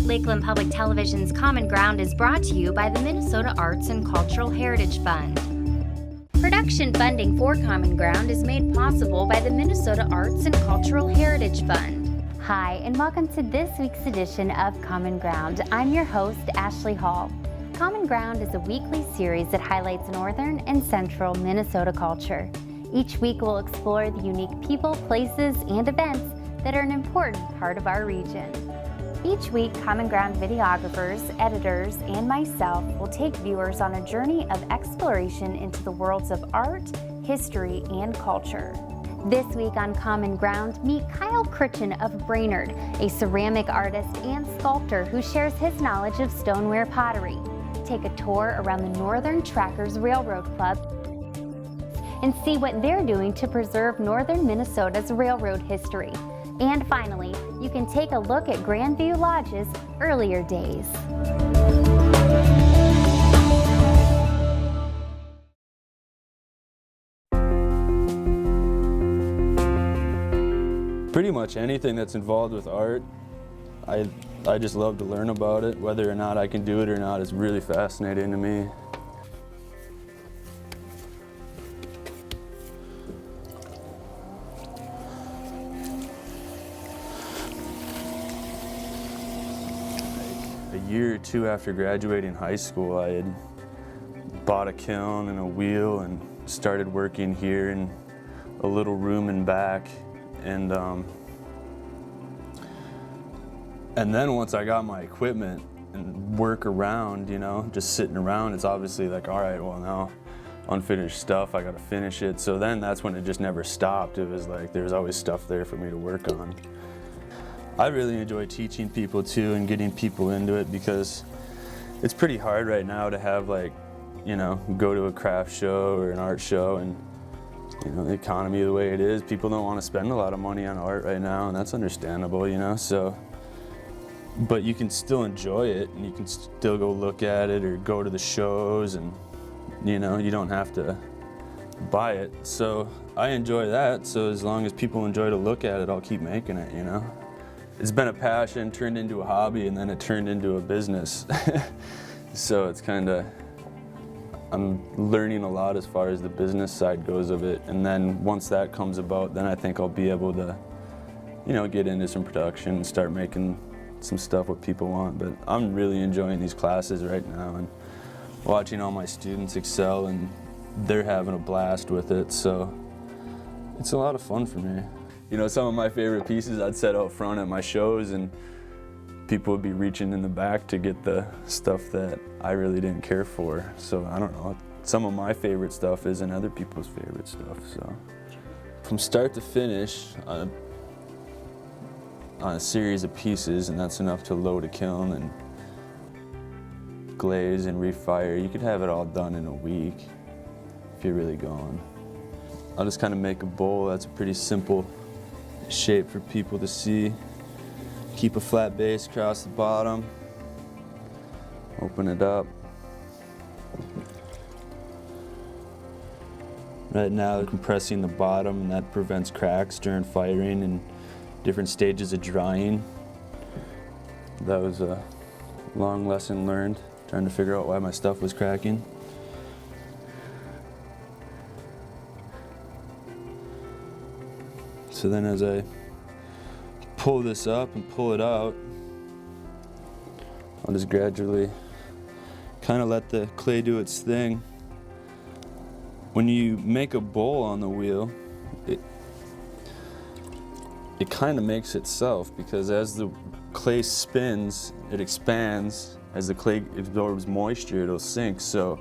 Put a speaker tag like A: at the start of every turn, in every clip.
A: Lakeland Public Television's Common Ground is brought to you by the Minnesota Arts and Cultural Heritage Fund. Production funding for Common Ground is made possible by the Minnesota Arts and Cultural Heritage Fund. Hi, and welcome to this week's edition of Common Ground. I'm your host, Ashley Hall. Common Ground is a weekly series that highlights northern and central Minnesota culture. Each week we'll explore the unique people, places, and events that are an important part of our region. Each week, Common Ground videographers, editors, and myself will take viewers on a journey of exploration into the worlds of art, history, and culture. This week on Common Ground, meet Kyle Kruchten of Brainerd, a ceramic artist and sculptor who shares his knowledge of stoneware pottery. Take a tour around the Northern Trackers Railroad Club and see what they're doing to preserve northern Minnesota's railroad history. And finally, you can take a look at Grandview Lodge's earlier days.
B: Pretty much anything that's involved with art, I just love to learn about it. Whether or not I can do it or not is really fascinating to me. A year or two after graduating high school, I had bought a kiln and a wheel and started working here in a little room in back. And then once I got my equipment and work around, you know, just sitting around, it's obviously like, all right, well now unfinished stuff, I gotta finish it. So then that's when it just never stopped. It was like there's always stuff there for me to work on. I really enjoy teaching people too and getting people into it because it's pretty hard right now to have, like, you know, go to a craft show or an art show, and you know, the economy the way it is, people don't want to spend a lot of money on art right now, and that's understandable, you know, so. But you can still enjoy it, and you can still go look at it or go to the shows, and you know, you don't have to buy it. So I enjoy that, so as long as people enjoy to look at it, I'll keep making it, you know. It's been a passion, turned into a hobby, and then it turned into a business. So it's kind of, I'm learning a lot as far as the business side goes of it, and then once that comes about, then I think I'll be able to, you know, get into some production and start making some stuff what people want. But I'm really enjoying these classes right now and watching all my students excel, and they're having a blast with it, so it's a lot of fun for me. You know, some of my favorite pieces I'd set out front at my shows, and people would be reaching in the back to get the stuff that I really didn't care for. So I don't know, some of my favorite stuff isn't other people's favorite stuff. So from start to finish on a series of pieces, and that's enough to load a kiln and glaze and refire. You could have it all done in a week if you're really going. I'll just kind of make a bowl. That's a pretty simple shape for people to see. Keep a flat base across the bottom. Open it up. Right now, compressing the bottom, and that prevents cracks during firing and different stages of drying. That was a long lesson learned, trying to figure out why my stuff was cracking. So then as I pull this up and pull it out, I'll just gradually kind of let the clay do its thing. When you make a bowl on the wheel, it kind of makes itself, because as the clay spins, it expands. As the clay absorbs moisture, it'll sink. So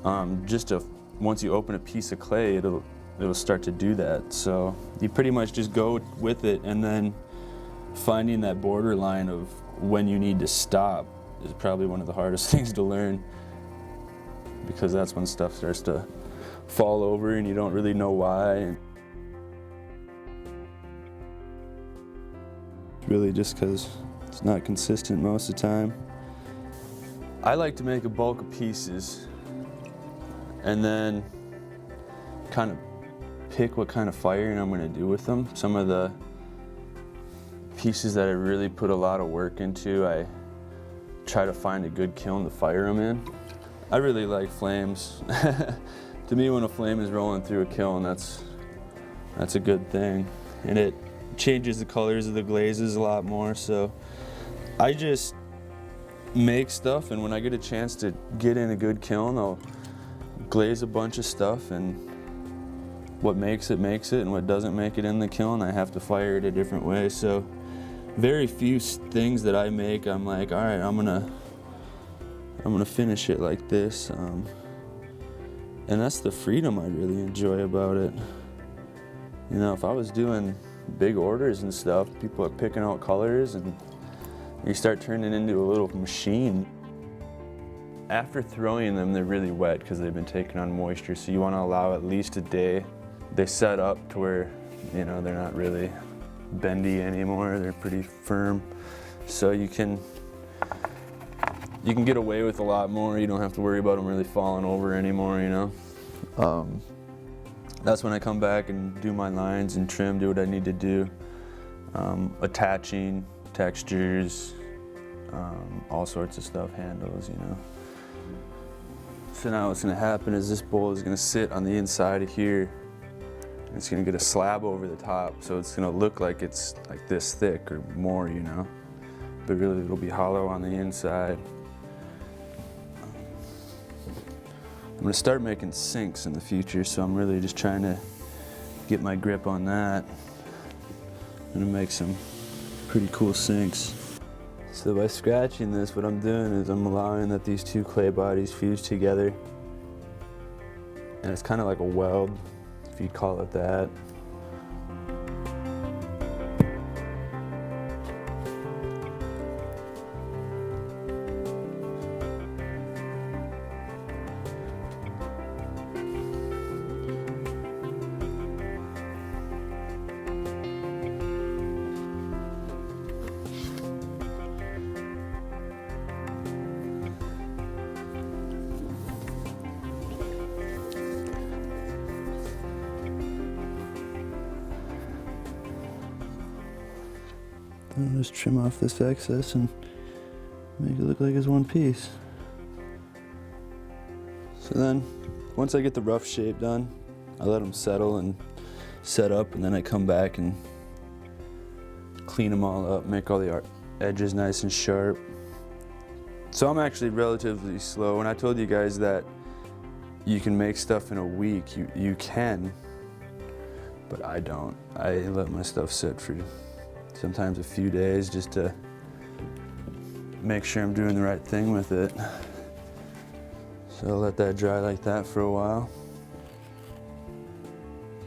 B: once you open a piece of clay, it'll start to do that. So you pretty much just go with it, and then finding that borderline of when you need to stop is probably one of the hardest things to learn, because that's when stuff starts to fall over and you don't really know why. Really just because it's not consistent most of the time. I like to make a bulk of pieces and then kind of pick what kind of firing I'm going to do with them. Some of the pieces that I really put a lot of work into, I try to find a good kiln to fire them in. I really like flames. To me, when a flame is rolling through a kiln, that's a good thing. And it changes the colors of the glazes a lot more, so I just make stuff, and when I get a chance to get in a good kiln, I'll glaze a bunch of stuff, and what makes it, and what doesn't make it in the kiln, I have to fire it a different way. So very few things that I make, I'm like, all right, I'm gonna finish it like this. And that's the freedom I really enjoy about it. You know, if I was doing big orders and stuff, people are picking out colors, and you start turning into a little machine. After throwing them, they're really wet because they've been taking on moisture, so you want to allow at least a day. They set up to where, you know, they're not really bendy anymore, they're pretty firm. So you can get away with a lot more. You don't have to worry about them really falling over anymore, you know. That's when I come back and do my lines and trim, do what I need to do. Attaching, textures, all sorts of stuff, handles, you know. So now what's gonna happen is this bowl is gonna sit on the inside of here. And it's gonna get a slab over the top, so it's gonna look like it's like this thick or more, you know. But really it'll be hollow on the inside. I'm gonna start making sinks in the future, so I'm really just trying to get my grip on that. I'm gonna make some pretty cool sinks. So by scratching this, what I'm doing is I'm allowing that these two clay bodies fuse together. And it's kind of like a weld, if you call it that. I'll just trim off this excess and make it look like it's one piece. So then, once I get the rough shape done, I let them settle and set up, and then I come back and clean them all up, make all the edges nice and sharp. So I'm actually relatively slow. When I told you guys that you can make stuff in a week, you can, but I don't. I let my stuff sit for sometimes a few days just to make sure I'm doing the right thing with it. So I'll let that dry like that for a while.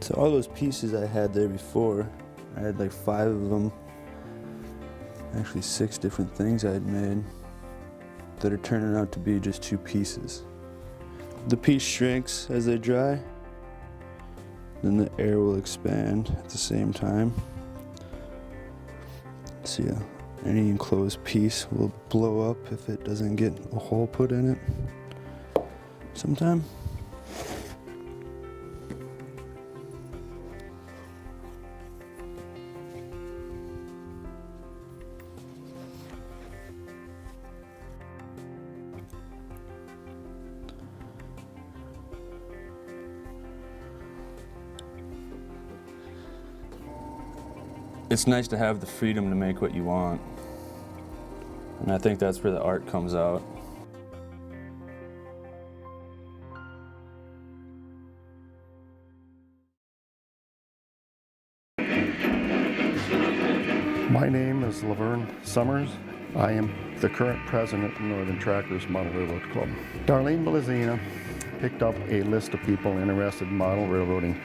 B: So all those pieces I had there before, I had like 5 of them, actually 6 different things I had made that are turning out to be just 2 pieces. The piece shrinks as they dry, then the air will expand at the same time. So yeah, any enclosed piece will blow up if it doesn't get a hole put in it sometime. It's nice to have the freedom to make what you want. And I think that's where the art comes out.
C: My name is Laverne Summers. I am the current president of Northern Trackers Model Railroad Club. Darlene Belizina picked up a list of people interested in model railroading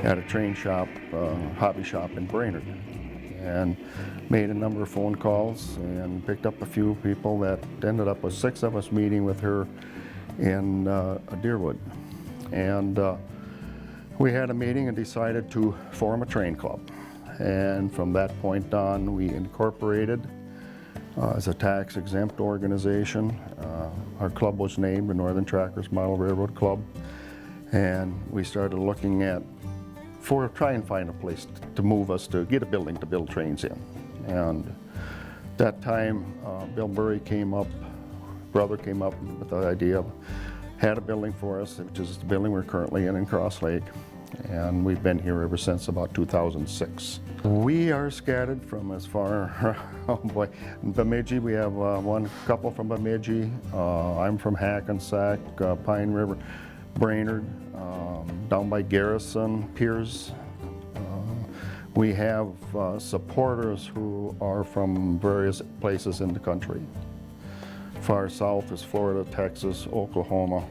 C: at a train shop, hobby shop in Brainerd, and made a number of phone calls and picked up a few people that ended up with 6 of us meeting with her in Deerwood. And we had a meeting and decided to form a train club. And from that point on, we incorporated as a tax-exempt organization. Our club was named the Northern Trackers Model Railroad Club, and we started looking at try and find a place to move us to get a building to build trains in. And that time, Bill Burry brother came up with the idea of, had a building for us, which is the building we're currently in Crosslake. And we've been here ever since about 2006. We are scattered from as far, oh boy, Bemidji, we have one couple from Bemidji. I'm from Hackensack, Pine River, Brainerd, down by Garrison, Piers. We have supporters who are from various places in the country. Far south is Florida, Texas, Oklahoma.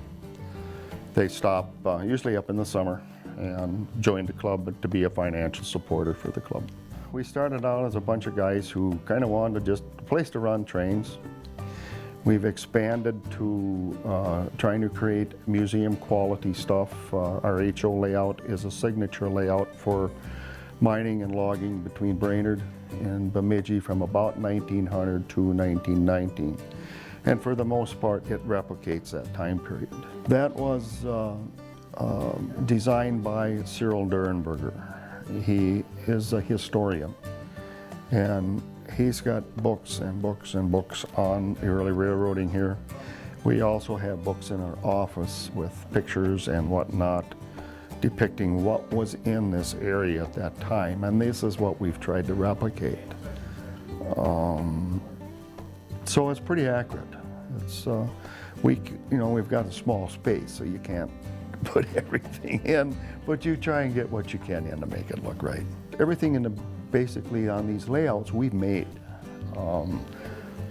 C: They stop usually up in the summer and join the club to be a financial supporter for the club. We started out as a bunch of guys who kind of wanted just a place to run trains. We've expanded to trying to create museum quality stuff. Our HO layout is a signature layout for mining and logging between Brainerd and Bemidji from about 1900 to 1919. And for the most part, it replicates that time period. That was designed by Cyril Durenberger. He is a historian, and he's got books and books and books on the early railroading here. We also have books in our office with pictures and whatnot depicting what was in this area at that time, and this is what we've tried to replicate. So it's pretty accurate. It's we've got a small space, so you can't put everything in, but you try and get what you can in to make it look right. Everything basically on these layouts we've made.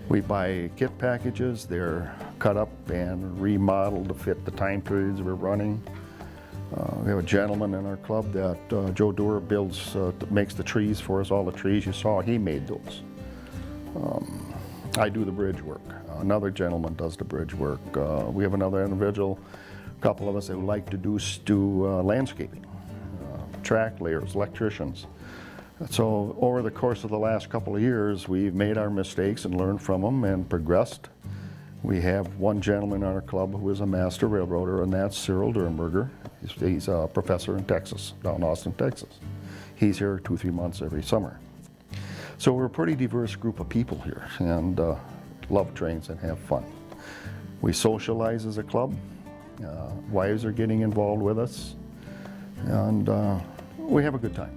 C: We buy kit packages. They're cut up and remodeled to fit the time periods we're running. We have a gentleman in our club that Joe Doer makes the trees for us. All the trees you saw, he made those. I do the bridge work. Another gentleman does the bridge work. We have another individual, a couple of us that like to do landscaping, track layers, electricians. So over the course of the last couple of years, we've made our mistakes and learned from them and progressed. We have one gentleman in our club who is a master railroader, and that's Cyril Durenberger. He's a professor in Texas, down Austin, Texas. He's here 2-3 months every summer. So we're a pretty diverse group of people here, and love trains and have fun. We socialize as a club. Wives are getting involved with us, and we have a good time.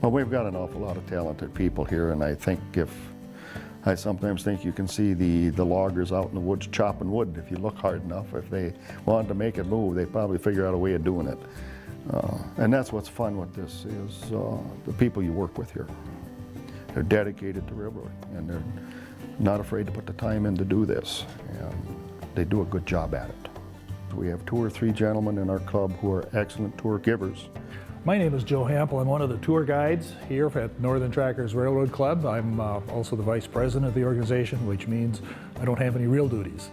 C: Well, we've got an awful lot of talented people here, and I sometimes think you can see the loggers out in the woods chopping wood if you look hard enough. If they wanted to make it move, they'd probably figure out a way of doing it. And that's what's fun with this, is the people you work with here. They're dedicated to railroading, and they're not afraid to put the time in to do this, and they do a good job at it. We have 2 or 3 gentlemen in our club who are excellent tour givers.
D: My name is Joe Hampel. I'm one of the tour guides here at Northern Trackers Railroad Club. I'm also the vice president of the organization, which means I don't have any real duties.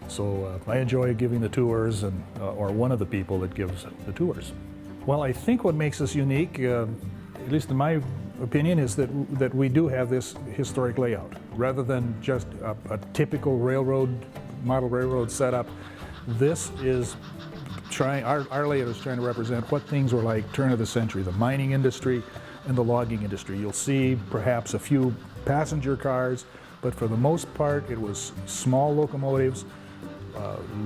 D: So I enjoy giving the tours, or one of the people that gives the tours. Well, I think what makes us unique, at least in my opinion, is that we do have this historic layout. Rather than just a typical model railroad setup, this is our layout is trying to represent what things were like turn of the century, the mining industry and the logging industry. You'll see perhaps a few passenger cars, but for the most part it was small locomotives,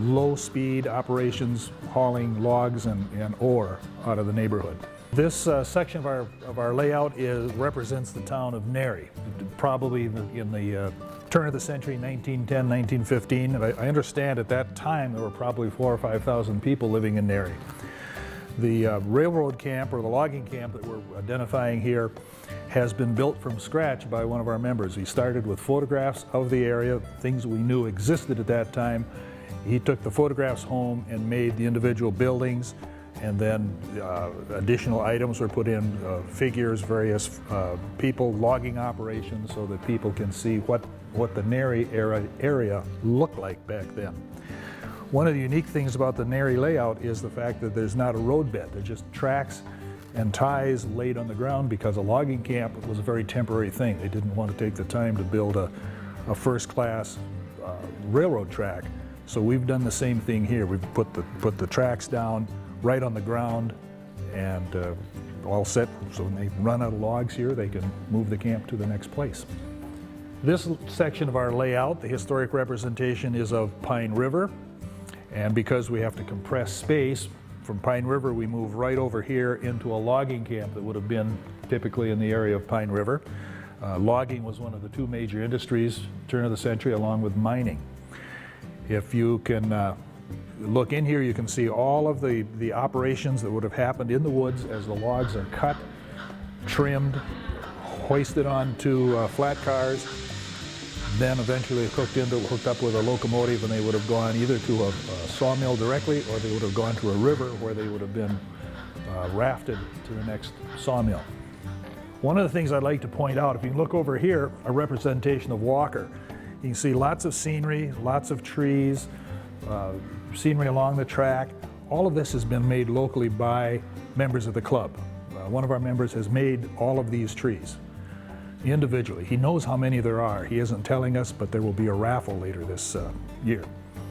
D: low-speed operations hauling logs and ore out of the neighborhood. This section of our layout represents the town of Nary, probably in the turn of the century, 1910, 1915. And I understand at that time there were probably 4,000 or 5,000 people living in Nary. The railroad camp, or the logging camp that we're identifying here, has been built from scratch by one of our members. He started with photographs of the area, things we knew existed at that time. He took the photographs home and made the individual buildings, and then additional items were put in, figures, various people, logging operations, so that people can see what the Nary area looked like back then. One of the unique things about the Nary layout is the fact that there's not a road bed. They're just tracks and ties laid on the ground, because a logging camp was a very temporary thing. They didn't want to take the time to build a first-class railroad track. So we've done the same thing here. We've put the tracks down right on the ground, and all set, so when they run out of logs here, they can move the camp to the next place. This section of our layout, the historic representation is of Pine River, and because we have to compress space, from Pine River we move right over here into a logging camp that would have been typically in the area of Pine River. Logging was one of the two major industries turn of the century, along with mining. If you can look in here, you can see all of the operations that would have happened in the woods as the logs are cut, trimmed, hoisted onto flat cars, then eventually hooked up with a locomotive, and they would have gone either to a sawmill directly, or they would have gone to a river where they would have been rafted to the next sawmill. One of the things I'd like to point out, if you look over here, a representation of Walker. You can see lots of scenery, lots of trees, scenery along the track. All of this has been made locally by members of the club. One of our members has made all of these trees individually. He knows how many there are. He isn't telling us, but there will be a raffle later this year.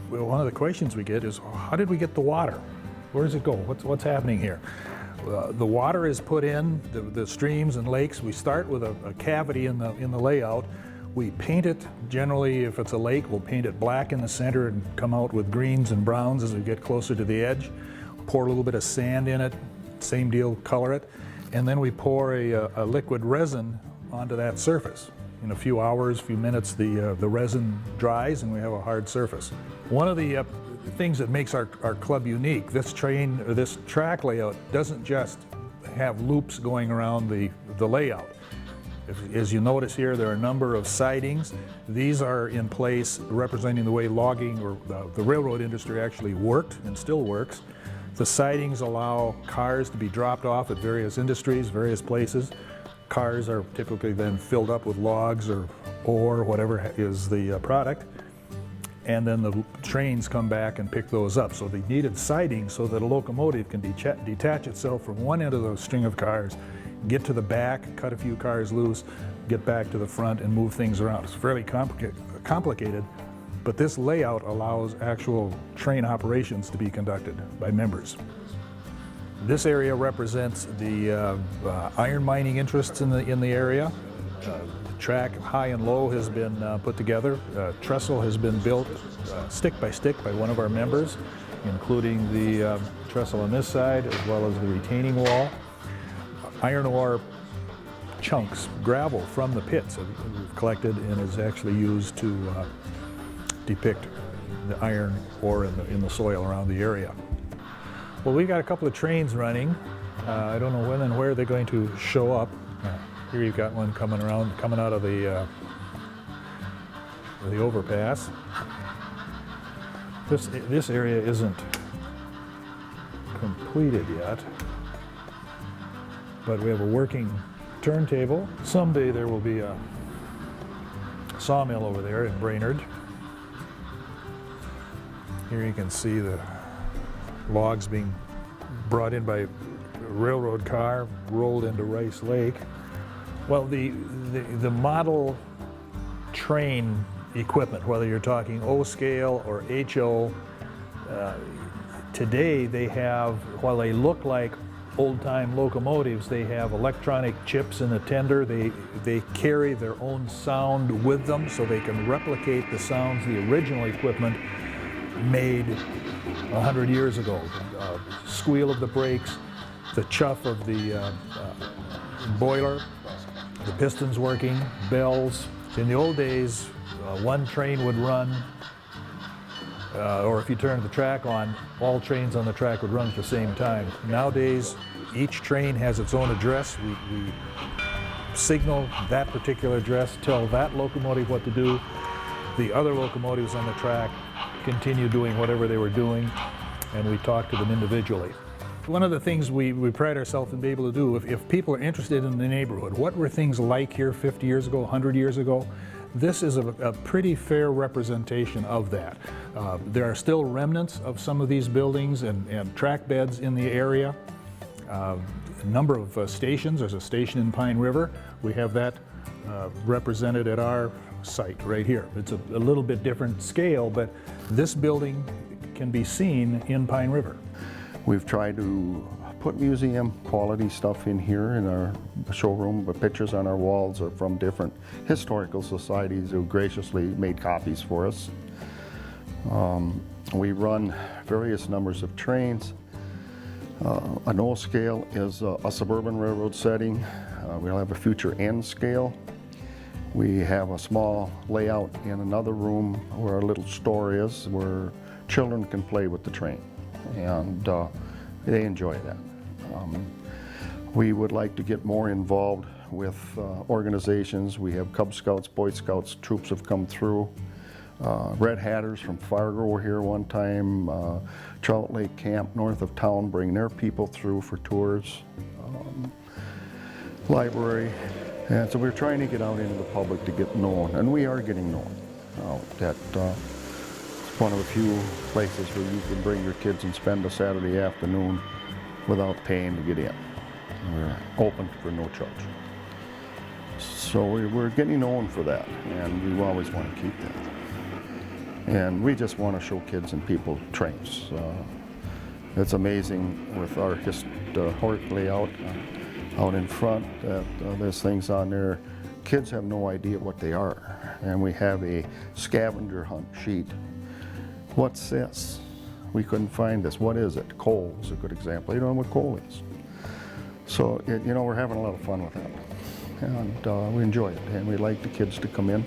D: Well, one of the questions we get is, how did we get the water? Where does it go? What's happening here? The water is put in, the streams and lakes. We start with a cavity in the layout. We paint it, generally if it's a lake, we'll paint it black in the center and come out with greens and browns as we get closer to the edge. Pour a little bit of sand in it, same deal, color it. And then we pour a liquid resin onto that surface. In a few hours, few minutes, the resin dries and we have a hard surface. One of the things that makes our club unique, this track layout doesn't just have loops going around the layout. As you notice here, there are a number of sidings. These are in place representing the way logging or the railroad industry actually worked and still works. The sidings allow cars to be dropped off at various industries, various places. Cars are typically then filled up with logs or ore, whatever is the product. And then the trains come back and pick those up. So they needed siding so that a locomotive can detach itself from one end of the string of cars, get to the back, cut a few cars loose, get back to the front and move things around. It's fairly complicated, but this layout allows actual train operations to be conducted by members. This area represents the iron mining interests in the area. The track high and low has been put together. Trestle has been built stick by stick by one of our members, including the trestle on this side as well as the retaining wall. Iron ore chunks, gravel from the pits we've collected and is actually used to depict the iron ore in the soil around the area. Well, we've got a couple of trains running. I don't know when and where they're going to show up. Here you've got one coming out of the overpass. This area isn't completed yet, but we have a working turntable. Someday there will be a sawmill over there in Brainerd. Here you can see the logs being brought in by a railroad car, rolled into Rice Lake. Well, the model train equipment, whether you're talking O-scale or HO, today they have, while they look like old-time locomotives, they have electronic chips in the tender. They carry their own sound with them, so they can replicate the sounds the original equipment made 100 years ago. Squeal of the brakes, the chuff of the boiler, the pistons working, bells. In the old days, one train would run, or if you turned the track on, all trains on the track would run at the same time. Nowadays, each train has its own address. We signal that particular address, tell that locomotive what to do. The other locomotives on the track continue doing whatever they were doing, and we talk to them individually. One of the things we pride ourselves in being able to do, if people are interested in the neighborhood, what were things like here 50 years ago, 100 years ago? This is a pretty fair representation of that. There are still remnants of some of these buildings and track beds in the area. A number of stations. There's a station in Pine River. We have that represented at our site right here. It's a little bit different scale, but this building can be seen in Pine River.
C: We've tried to put museum quality stuff in here in our showroom, but pictures on our walls are from different historical societies who graciously made copies for us. We run various numbers of trains. A no scale is a suburban railroad setting. We'll have a future N scale. We have a small layout in another room where our little store is, where children can play with the train, and they enjoy that. We would like to get more involved with organizations. We have Cub Scouts, Boy Scouts, troops have come through. Red Hatters from Fargo were here one time. Trout Lake Camp north of town bring their people through for tours. Library. And so we're trying to get out into the public to get known, and we are getting known. That it's one of the few places where you can bring your kids and spend a Saturday afternoon without paying to get in. We're open for no charge. So we're getting known for that, and we always want to keep that. And we just want to show kids and people trains. It's amazing with our historic layout out in front that there's things on there. Kids have no idea what they are. And we have a scavenger hunt sheet. What's this? We couldn't find this. What is it? Coal is a good example. You don't know what coal is. So, you know, we're having a lot of fun with that. And we enjoy it. And we like the kids to come in.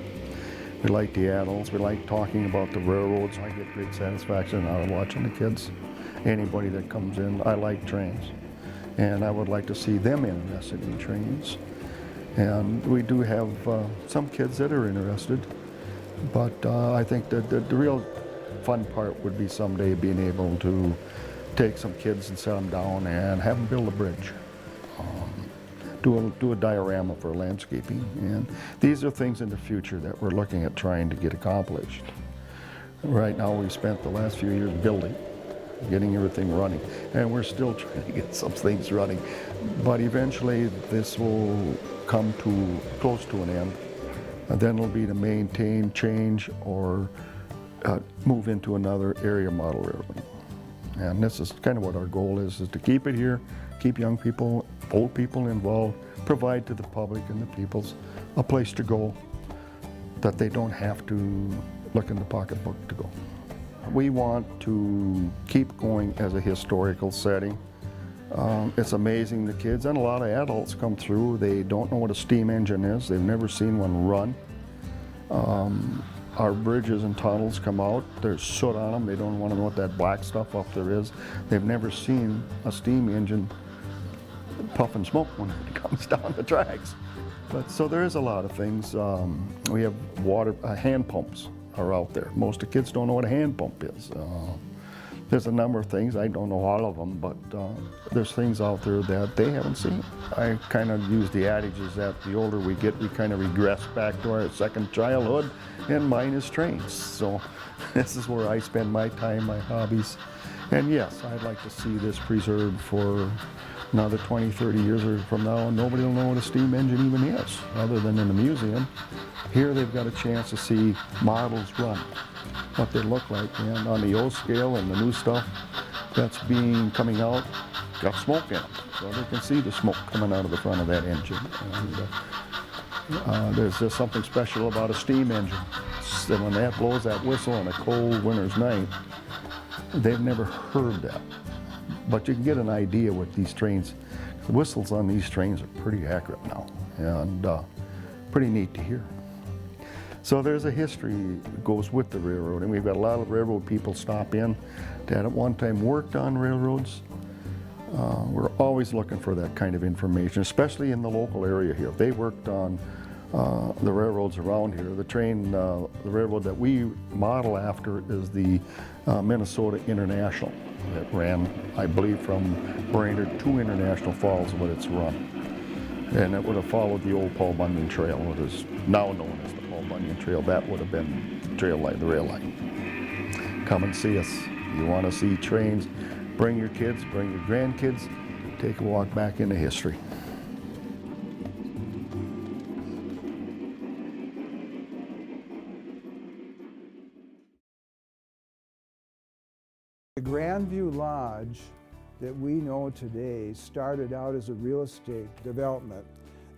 C: We like the adults. We like talking about the railroads. I get great satisfaction out of watching the kids. Anybody that comes in, I like trains. And I would like to see them interested in trains. And we do have some kids that are interested. But I think that the real fun part would be someday being able to take some kids and set them down and have them build a bridge. Do a diorama for landscaping. And these are things in the future that we're looking at trying to get accomplished. Right now we've spent the last few years building, getting everything running, and we're still trying to get some things running. But eventually this will come to close to an end. And then it'll be to maintain, change, or move into another area model railroad. And this is kind of what our goal is to keep it here, keep young people, old people involved, provide to the public and the peoples a place to go that they don't have to look in the pocketbook to go. We want to keep going as a historical setting. It's amazing, the kids and a lot of adults come through, they don't know what a steam engine is, they've never seen one run. Our bridges and tunnels come out, there's soot on them, they don't want to know what that black stuff up there is. They've never seen a steam engine puff and smoke when it comes down the tracks. But so there is a lot of things. We have water, hand pumps are out there. Most of the kids don't know what a hand pump is. There's a number of things, I don't know all of them, but there's things out there that they haven't seen. I kind of use the adage is that the older we get, we kind of regress back to our second childhood, and mine is trains. So this is where I spend my time, my hobbies. And yes, I'd like to see this preserved for another 20, 30 years from now, and nobody will know what a steam engine even is, other than in the museum. Here they've got a chance to see models run, what they look like, and on the O scale and the new stuff that's coming out, got smoke in it, so they can see the smoke coming out of the front of that engine. And there's just something special about a steam engine. So when that blows that whistle on a cold winter's night, they've never heard that. But you can get an idea with these trains. The whistles on these trains are pretty accurate now, and pretty neat to hear. So there's a history that goes with the railroad, and we've got a lot of railroad people stop in that at one time worked on railroads. We're always looking for that kind of information, especially in the local area here. They worked on the railroads around here. The railroad that we model after is the Minnesota International. That ran, I believe, from Brainerd to International Falls, what it's run. And it would have followed the old Paul Bunyan Trail, what is now known as the Paul Bunyan Trail. That would have been the rail line. Come and see us. You want to see trains, bring your kids, bring your grandkids, take a walk back into history.
E: The Grandview Lodge that we know today started out as a real estate development.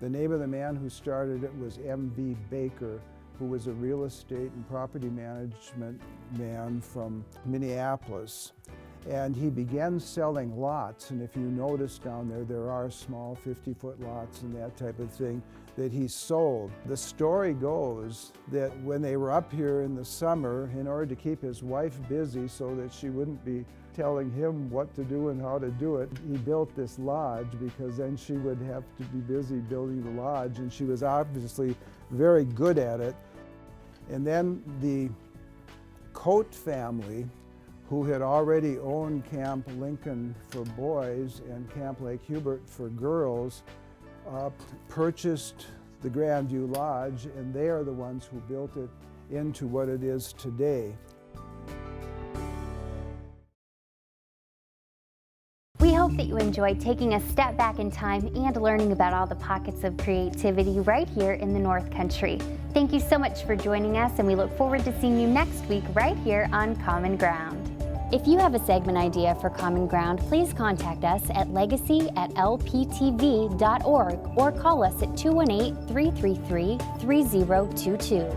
E: The name of the man who started it was M.V. Baker, who was a real estate and property management man from Minneapolis. And he began selling lots, and if you notice down there, there are small 50-foot lots and that type of thing that he sold. The story goes that when they were up here in the summer, in order to keep his wife busy so that she wouldn't be telling him what to do and how to do it, he built this lodge, because then she would have to be busy building the lodge, and she was obviously very good at it. And then the Coate family, who had already owned Camp Lincoln for boys and Camp Lake Hubert for girls, purchased the Grandview Lodge, and they are the ones who built it into what it is today.
A: We hope that you enjoyed taking a step back in time and learning about all the pockets of creativity right here in the North Country. Thank you so much for joining us, and we look forward to seeing you next week right here on Common Ground. If you have a segment idea for Common Ground, please contact us at legacy@lptv.org or call us at 218-333-3022.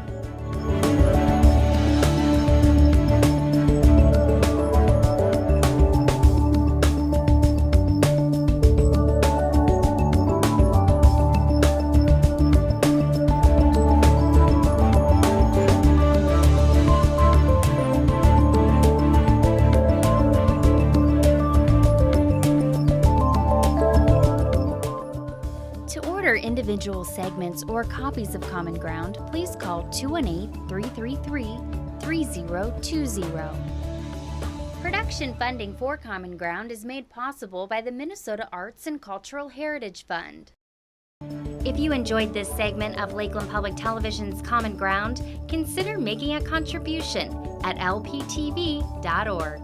A: Individual segments or copies of Common Ground, please call 218-333-3020. Production funding for Common Ground is made possible by the Minnesota Arts and Cultural Heritage Fund. If you enjoyed this segment of Lakeland Public Television's Common Ground, consider making a contribution at lptv.org.